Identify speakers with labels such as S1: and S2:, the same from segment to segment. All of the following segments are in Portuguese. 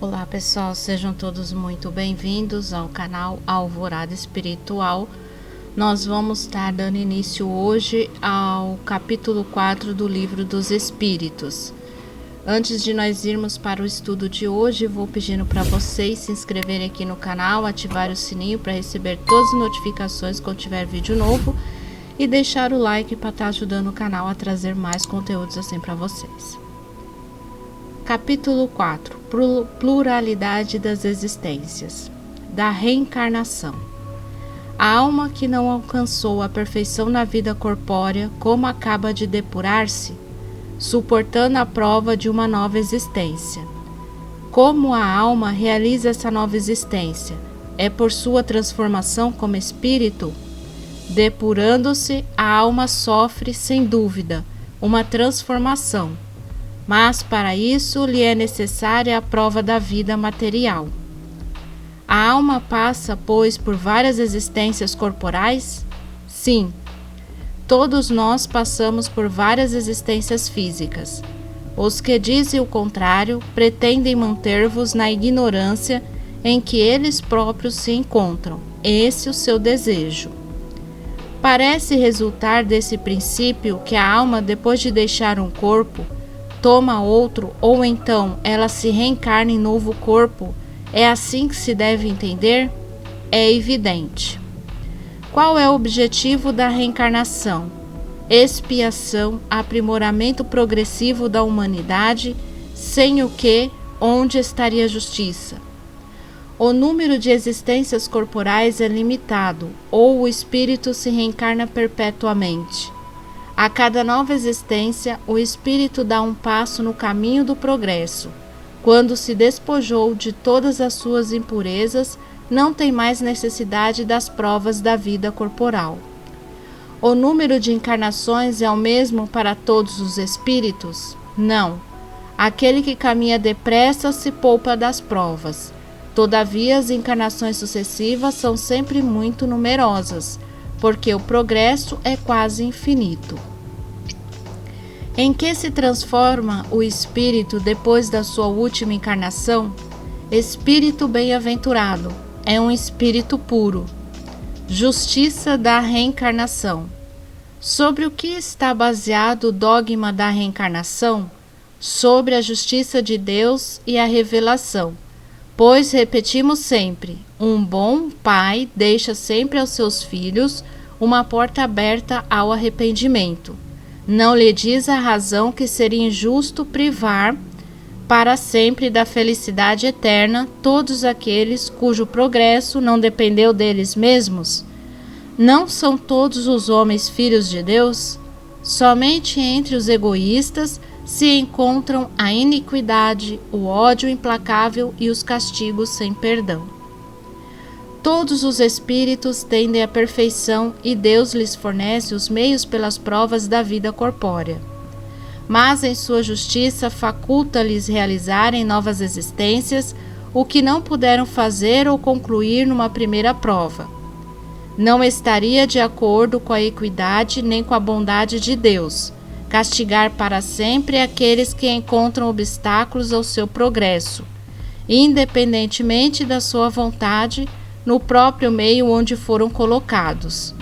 S1: Olá pessoal, sejam todos muito bem-vindos ao canal Alvorada Espiritual. Nós vamos estar dando início hoje ao capítulo 4 do Livro dos Espíritos. Antes de nós irmos para o estudo de hoje, vou pedindo para vocês se inscreverem aqui no canal, ativar o sininho para receber todas as notificações quando tiver vídeo novo e deixar o like para estar ajudando o canal a trazer mais conteúdos assim para vocês. Capítulo 4. Pluralidade das existências. Da reencarnação. A alma que não alcançou a perfeição na vida corpórea, como acaba de depurar-se, suportando a prova de uma nova existência. Como a alma realiza essa nova existência? É por sua transformação como espírito? Depurando-se, a alma sofre, sem dúvida, uma transformação. Mas para isso lhe é necessária a prova da vida material. A alma passa, pois, por várias existências corporais? Sim, todos nós passamos por várias existências físicas. Os que dizem o contrário pretendem manter-vos na ignorância em que eles próprios se encontram. Esse é o seu desejo. Parece resultar desse princípio que a alma, depois de deixar um corpo, toma outro, ou então ela se reencarna em novo corpo. É assim que se deve entender? É evidente. Qual é o objetivo da reencarnação? Expiação, aprimoramento progressivo da humanidade, sem o que, onde estaria a justiça? O número de existências corporais é limitado, ou o espírito se reencarna perpetuamente. A cada nova existência, o espírito dá um passo no caminho do progresso. Quando se despojou de todas as suas impurezas, não tem mais necessidade das provas da vida corporal. O número de encarnações é o mesmo para todos os espíritos? Não. Aquele que caminha depressa se poupa das provas. Todavia, as encarnações sucessivas são sempre muito numerosas, porque o progresso é quase infinito. Em que se transforma o espírito depois da sua última encarnação? Espírito bem-aventurado, é um espírito puro. Justiça da reencarnação. Sobre o que está baseado o dogma da reencarnação? Sobre a justiça de Deus e a revelação. Pois repetimos sempre, um bom pai deixa sempre aos seus filhos uma porta aberta ao arrependimento. Não lhe diz a razão que seria injusto privar para sempre da felicidade eterna todos aqueles cujo progresso não dependeu deles mesmos? Não são todos os homens filhos de Deus? Somente entre os egoístas se encontram a iniquidade, o ódio implacável e os castigos sem perdão. Todos os espíritos tendem à perfeição e Deus lhes fornece os meios pelas provas da vida corpórea. Mas em sua justiça faculta-lhes realizarem novas existências o que não puderam fazer ou concluir numa primeira prova. Não estaria de acordo com a equidade nem com a bondade de Deus castigar para sempre aqueles que encontram obstáculos ao seu progresso, independentemente da sua vontade, no próprio meio onde foram colocados.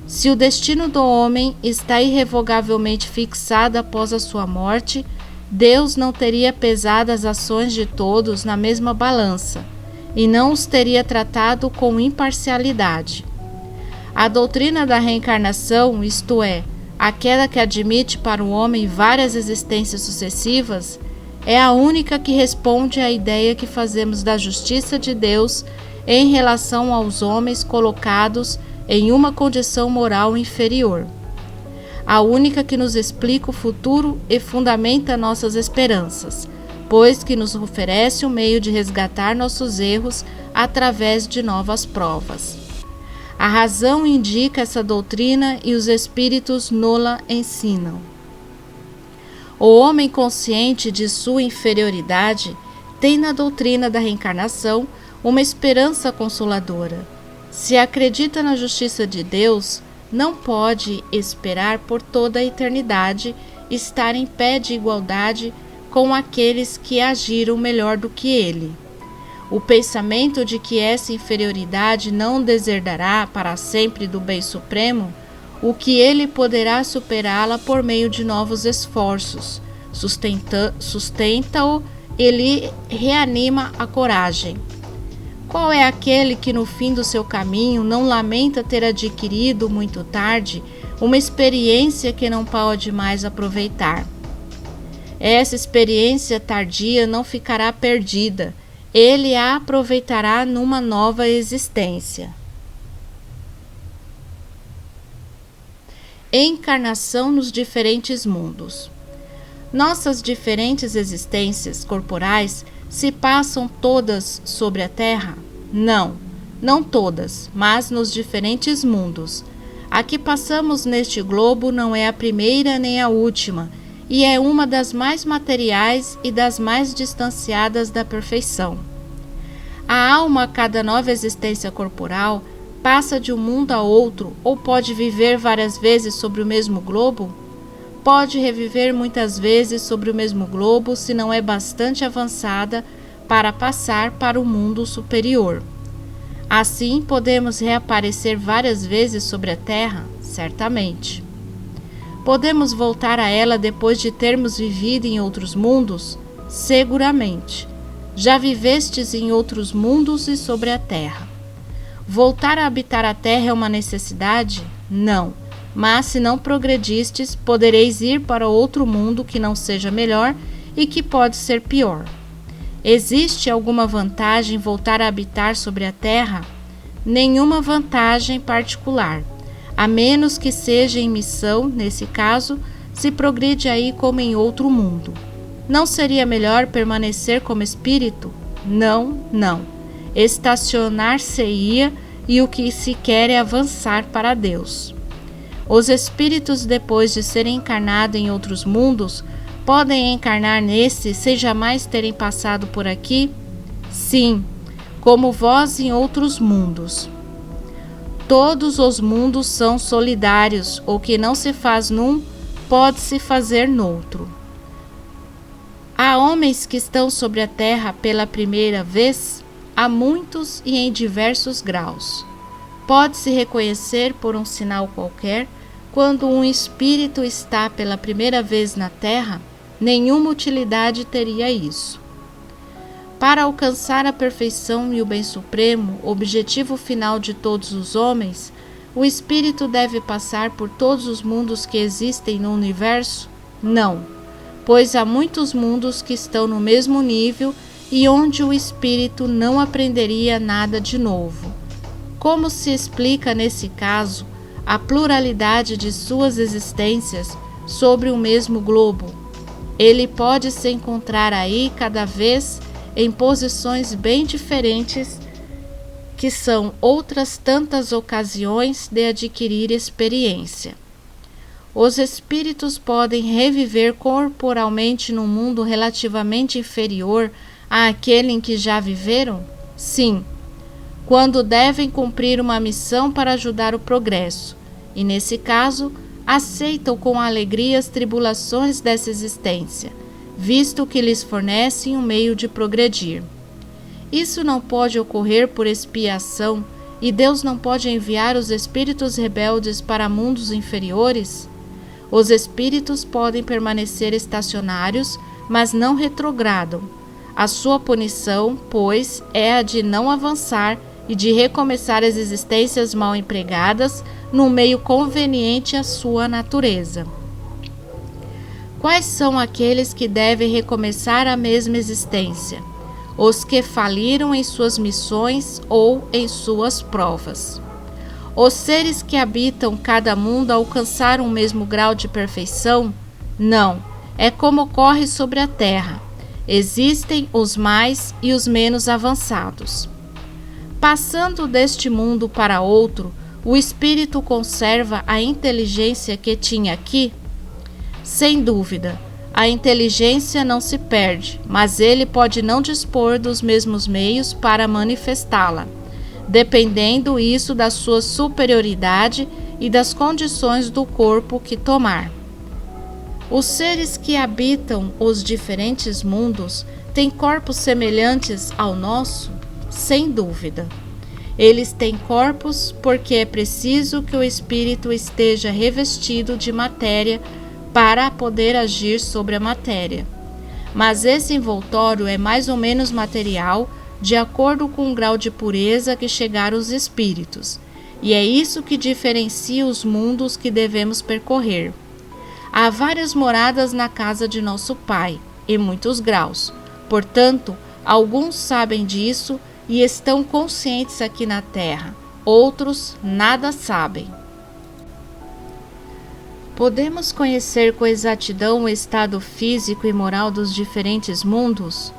S1: Se o destino do homem está irrevogavelmente fixado após a sua morte, Deus não teria pesado as ações de todos na mesma balança, e não os teria tratado com imparcialidade. A doutrina da reencarnação, isto é, aquela que admite para o homem várias existências sucessivas, é a única que responde à ideia que fazemos da justiça de Deus em relação aos homens colocados em uma condição moral inferior. A única que nos explica o futuro e fundamenta nossas esperanças, pois que nos oferece o meio de resgatar nossos erros através de novas provas. A razão indica essa doutrina e os espíritos nola ensinam. O homem consciente de sua inferioridade tem na doutrina da reencarnação uma esperança consoladora. Se acredita na justiça de Deus, não pode esperar por toda a eternidade estar em pé de igualdade com aqueles que agiram melhor do que ele. O pensamento de que essa inferioridade não deserdará para sempre do bem supremo, o que ele poderá superá-la por meio de novos esforços, sustenta-o e lhe reanima a coragem. Qual é aquele que no fim do seu caminho não lamenta ter adquirido muito tarde uma experiência que não pode mais aproveitar? Essa experiência tardia não ficará perdida, ele a aproveitará numa nova existência. Encarnação nos diferentes mundos. Nossas diferentes existências corporais se passam todas sobre a Terra? Não, não todas, mas nos diferentes mundos. A que passamos neste globo não é a primeira nem a última, e é uma das mais materiais e das mais distanciadas da perfeição. A alma, a cada nova existência corporal, passa de um mundo a outro ou pode viver várias vezes sobre o mesmo globo? Pode reviver muitas vezes sobre o mesmo globo se não é bastante avançada para passar para o mundo superior. Assim, podemos reaparecer várias vezes sobre a Terra? Certamente. Podemos voltar a ela depois de termos vivido em outros mundos? Seguramente. Já vivestes em outros mundos e sobre a Terra. Voltar a habitar a Terra é uma necessidade? Não. Mas se não progredistes, podereis ir para outro mundo que não seja melhor e que pode ser pior. Existe alguma vantagem em voltar a habitar sobre a Terra? Nenhuma vantagem particular, a menos que seja em missão, nesse caso, se progride aí como em outro mundo. Não seria melhor permanecer como espírito? Não, não. Estacionar-se-ia e o que se quer é avançar para Deus. Os espíritos, depois de serem encarnados em outros mundos, podem encarnar nesse sem jamais terem passado por aqui? Sim, como vós em outros mundos. Todos os mundos são solidários, o que não se faz num, pode-se fazer noutro. Há homens que estão sobre a Terra pela primeira vez? Há muitos e em diversos graus. Pode-se reconhecer por um sinal qualquer quando um espírito está pela primeira vez na Terra? Nenhuma utilidade teria isso. Para alcançar a perfeição e o bem supremo, objetivo final de todos os homens, o espírito deve passar por todos os mundos que existem no universo? Não, pois há muitos mundos que estão no mesmo nível e onde o espírito não aprenderia nada de novo. Como se explica nesse caso a pluralidade de suas existências sobre o mesmo globo? Ele pode se encontrar aí cada vez em posições bem diferentes, que são outras tantas ocasiões de adquirir experiência. Os espíritos podem reviver corporalmente num mundo relativamente inferior àquele em que já viveram? Sim, quando devem cumprir uma missão para ajudar o progresso, e nesse caso, aceitam com alegria as tribulações dessa existência, visto que lhes fornecem um meio de progredir. Isso não pode ocorrer por expiação, e Deus não pode enviar os espíritos rebeldes para mundos inferiores? Os espíritos podem permanecer estacionários, mas não retrogradam. A sua punição, pois, é a de não avançar e de recomeçar as existências mal empregadas no meio conveniente à sua natureza. Quais são aqueles que devem recomeçar a mesma existência? Os que faliram em suas missões ou em suas provas. Os seres que habitam cada mundo alcançaram o mesmo grau de perfeição? Não, é como ocorre sobre a Terra. Existem os mais e os menos avançados. Passando deste mundo para outro, o espírito conserva a inteligência que tinha aqui? Sem dúvida, a inteligência não se perde, mas ele pode não dispor dos mesmos meios para manifestá-la, dependendo isso da sua superioridade e das condições do corpo que tomar. Os seres que habitam os diferentes mundos têm corpos semelhantes ao nosso? Sem dúvida. Eles têm corpos porque é preciso que o espírito esteja revestido de matéria para poder agir sobre a matéria. Mas esse envoltório é mais ou menos material, de acordo com o grau de pureza que chegaram os espíritos, e é isso que diferencia os mundos que devemos percorrer. Há várias moradas na casa de nosso Pai, em muitos graus. Portanto, alguns sabem disso e estão conscientes aqui na Terra, outros nada sabem. Podemos conhecer com exatidão o estado físico e moral dos diferentes mundos?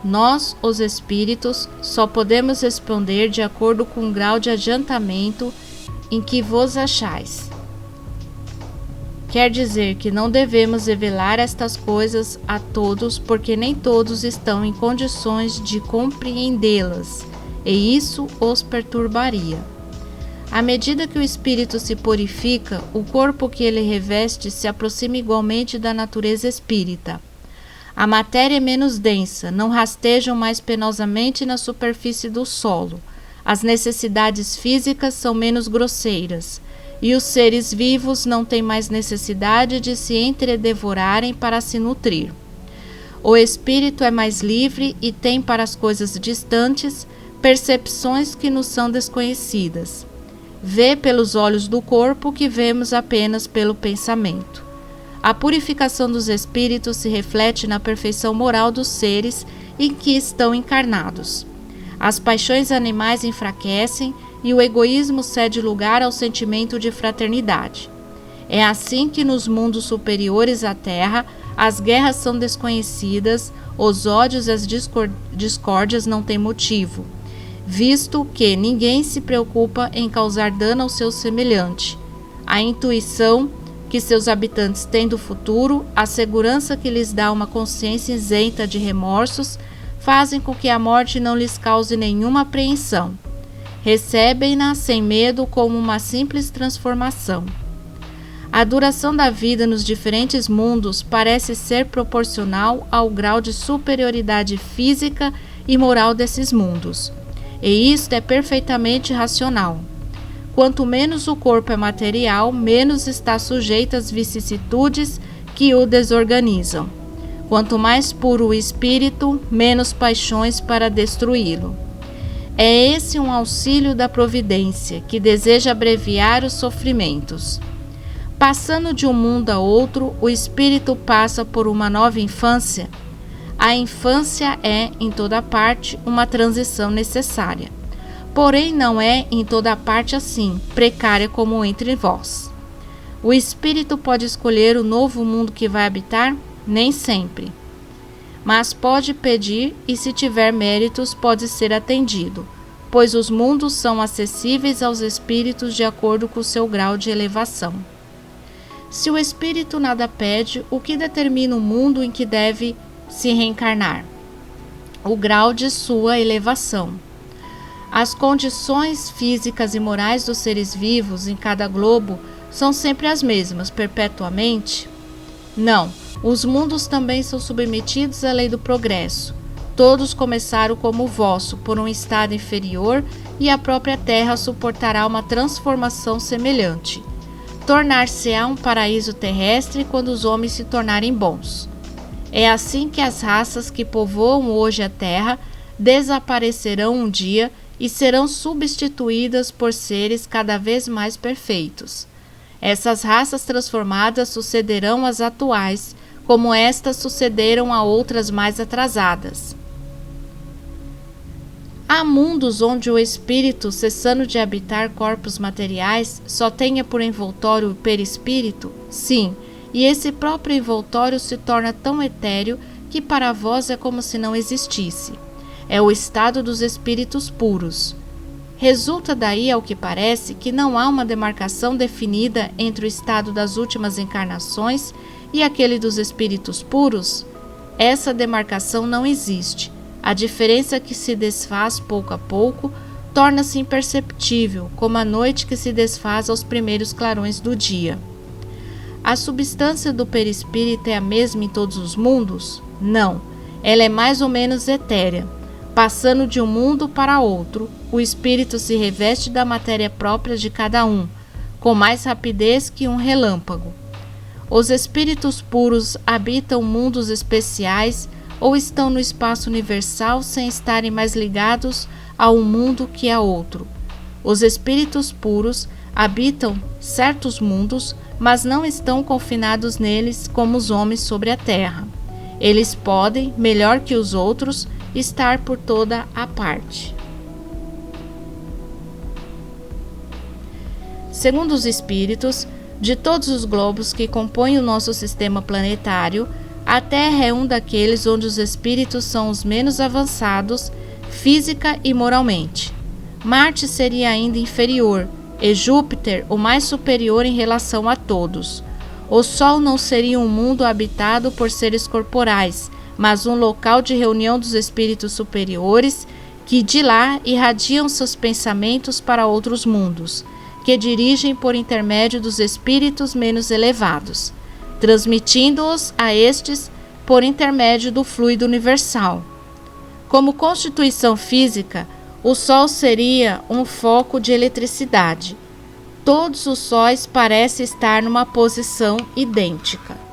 S1: Nós, os espíritos, só podemos responder de acordo com o grau de adiantamento em que vos achais. Quer dizer que não devemos revelar estas coisas a todos, porque nem todos estão em condições de compreendê-las, e isso os perturbaria. À medida que o espírito se purifica, o corpo que ele reveste se aproxima igualmente da natureza espírita. A matéria é menos densa, não rastejam mais penosamente na superfície do solo. As necessidades físicas são menos grosseiras, e os seres vivos não têm mais necessidade de se entredevorarem para se nutrir. O espírito é mais livre e tem para as coisas distantes percepções que nos são desconhecidas. Vê pelos olhos do corpo o que vemos apenas pelo pensamento. A purificação dos espíritos se reflete na perfeição moral dos seres em que estão encarnados. As paixões animais enfraquecem e o egoísmo cede lugar ao sentimento de fraternidade. É assim que nos mundos superiores à Terra as guerras são desconhecidas, os ódios e as discórdias não têm motivo, visto que ninguém se preocupa em causar dano ao seu semelhante. A intuição que seus habitantes têm do futuro, a segurança que lhes dá uma consciência isenta de remorsos, fazem com que a morte não lhes cause nenhuma apreensão. Recebem-na sem medo como uma simples transformação. A duração da vida nos diferentes mundos parece ser proporcional ao grau de superioridade física e moral desses mundos. E isto é perfeitamente racional. Quanto menos o corpo é material, menos está sujeito às vicissitudes que o desorganizam. Quanto mais puro o espírito, menos paixões para destruí-lo. É esse um auxílio da providência, que deseja abreviar os sofrimentos. Passando de um mundo a outro, o espírito passa por uma nova infância. A infância é, em toda parte, uma transição necessária. Porém, não é em toda parte assim, precária como entre vós. O espírito pode escolher o novo mundo que vai habitar? Nem sempre. Mas pode pedir e, se tiver méritos, pode ser atendido, pois os mundos são acessíveis aos espíritos de acordo com o seu grau de elevação. Se o espírito nada pede, o que determina o mundo em que deve se reencarnar? O grau de sua elevação. As condições físicas e morais dos seres vivos em cada globo são sempre as mesmas, perpetuamente? Não, os mundos também são submetidos à lei do progresso. Todos começaram como o vosso, por um estado inferior, e a própria Terra suportará uma transformação semelhante. Tornar-se-á um paraíso terrestre quando os homens se tornarem bons. É assim que as raças que povoam hoje a Terra desaparecerão um dia e serão substituídas por seres cada vez mais perfeitos. Essas raças transformadas sucederão às atuais, como estas sucederam a outras mais atrasadas. Há mundos onde o espírito, cessando de habitar corpos materiais, só tenha por envoltório o perispírito? Sim, e esse próprio envoltório se torna tão etéreo que para vós é como se não existisse. É o estado dos espíritos puros. Resulta daí, ao que parece, que não há uma demarcação definida entre o estado das últimas encarnações e aquele dos espíritos puros? Essa demarcação não existe. A diferença que se desfaz pouco a pouco torna-se imperceptível, como a noite que se desfaz aos primeiros clarões do dia. A substância do perispírito é a mesma em todos os mundos? Não, ela é mais ou menos etérea. Passando de um mundo para outro, o espírito se reveste da matéria própria de cada um, com mais rapidez que um relâmpago. Os espíritos puros habitam mundos especiais ou estão no espaço universal sem estarem mais ligados a um mundo que a outro. Os espíritos puros habitam certos mundos, mas não estão confinados neles como os homens sobre a terra. Eles podem, melhor que os outros, estar por toda a parte. Segundo os espíritos, de todos os globos que compõem o nosso sistema planetário, a Terra é um daqueles onde os espíritos são os menos avançados, física e moralmente. Marte seria ainda inferior, e Júpiter o mais superior em relação a todos. O Sol não seria um mundo habitado por seres corporais, mas um local de reunião dos espíritos superiores que de lá irradiam seus pensamentos para outros mundos, que dirigem por intermédio dos espíritos menos elevados, transmitindo-os a estes por intermédio do fluido universal. Como constituição física, o Sol seria um foco de eletricidade. Todos os sóis parecem estar numa posição idêntica.